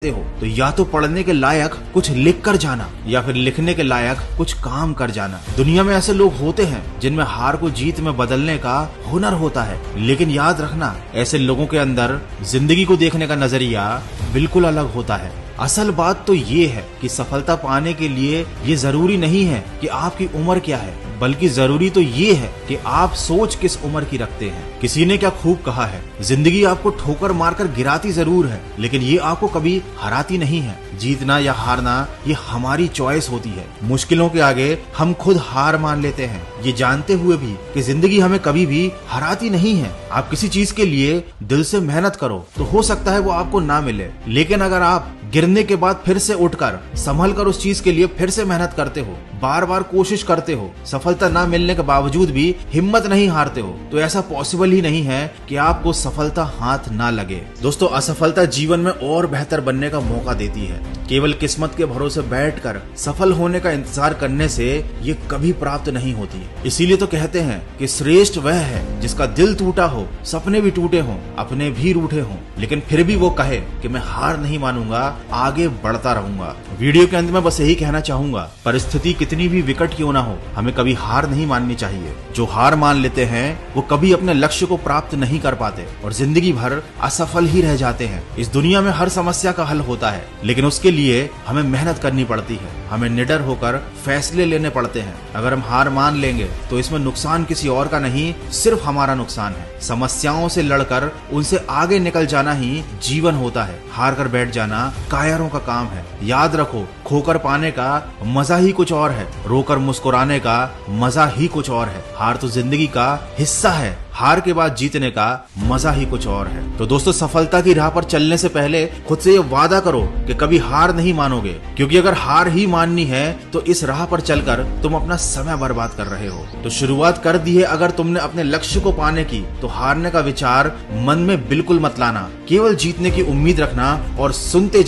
हो तो या तो पढ़ने के लायक कुछ लिख कर जाना या फिर लिखने के लायक कुछ काम कर जाना। दुनिया में ऐसे लोग होते हैं जिनमें हार को जीत में बदलने का हुनर होता है, लेकिन याद रखना ऐसे लोगों के अंदर जिंदगी को देखने का नजरिया बिल्कुल अलग होता है। असल बात तो ये है कि सफलता पाने के लिए ये जरूरी नहीं है कि आपकी उम्र क्या है, बल्कि जरूरी तो ये है कि आप सोच किस उम्र की रखते हैं। किसी ने क्या खूब कहा है, जिंदगी आपको ठोकर मारकर गिराती जरूर है, लेकिन ये आपको कभी हराती नहीं है। जीतना या हारना ये हमारी चॉइस होती है। मुश्किलों के आगे हम खुद हार मान लेते हैं, ये जानते हुए भी कि जिंदगी हमें कभी भी हराती नहीं है। आप किसी चीज के लिए दिल से मेहनत करो तो हो सकता है वो आपको ना मिले, लेकिन अगर आप गिरने के बाद फिर से उठकर संभल कर उस चीज के लिए फिर से मेहनत करते हो, बार बार कोशिश करते हो, सफलता ना मिलने के बावजूद भी हिम्मत नहीं हारते हो, तो ऐसा पॉसिबल ही नहीं है कि आपको सफलता हाथ ना लगे। दोस्तों, असफलता जीवन में और बेहतर बनने का मौका देती है। केवल किस्मत के भरोसे बैठकर सफल होने का इंतजार करने से ये कभी प्राप्त नहीं होती। इसीलिए तो कहते हैं कि श्रेष्ठ वह है जिसका दिल टूटा हो, सपने भी टूटे हों, अपने भी रूठे हों, लेकिन फिर भी वो कहे कि मैं हार नहीं मानूंगा, आगे बढ़ता रहूंगा। वीडियो के अंत में बस यही कहना चाहूंगा, परिस्थिति कितनी भी विकट क्यों ना हो, हमें कभी हार नहीं माननी चाहिए। जो हार मान लेते हैं वो कभी अपने लक्ष्य को प्राप्त नहीं कर पाते और जिंदगी भर असफल ही रह जाते हैं। इस दुनिया में हर समस्या का हल होता है, लेकिन उसके लिए हमें मेहनत करनी पड़ती है, हमें निडर होकर फैसले लेने पड़ते हैं। अगर हम हार मान लेंगे तो इसमें नुकसान किसी और का नहीं, सिर्फ हमारा नुकसान है। समस्याओं से लड़कर उनसे आगे निकल जाना ही जीवन होता है। हार कर बैठ जाना कायरों का काम है। याद रखो, खोकर पाने का मजा ही कुछ और है, रोकर मुस्कुराने का मजा ही कुछ और है। हार तो जिंदगी का हिस्सा है, हार के बाद जीतने का मजा ही कुछ और है। तो दोस्तों, सफलता की राह पर चलने से पहले खुद से ये वादा करो कि कभी हार नहीं मानोगे, क्योंकि अगर हार ही माननी है तो इस राह पर चलकर तुम अपना समय बर्बाद कर रहे हो। तो शुरुआत कर दी है अगर तुमने अपने लक्ष्य को पाने की, तो हारने का विचार मन में बिल्कुल मत लाना। केवल जीतने की उम्मीद रखना और सुनते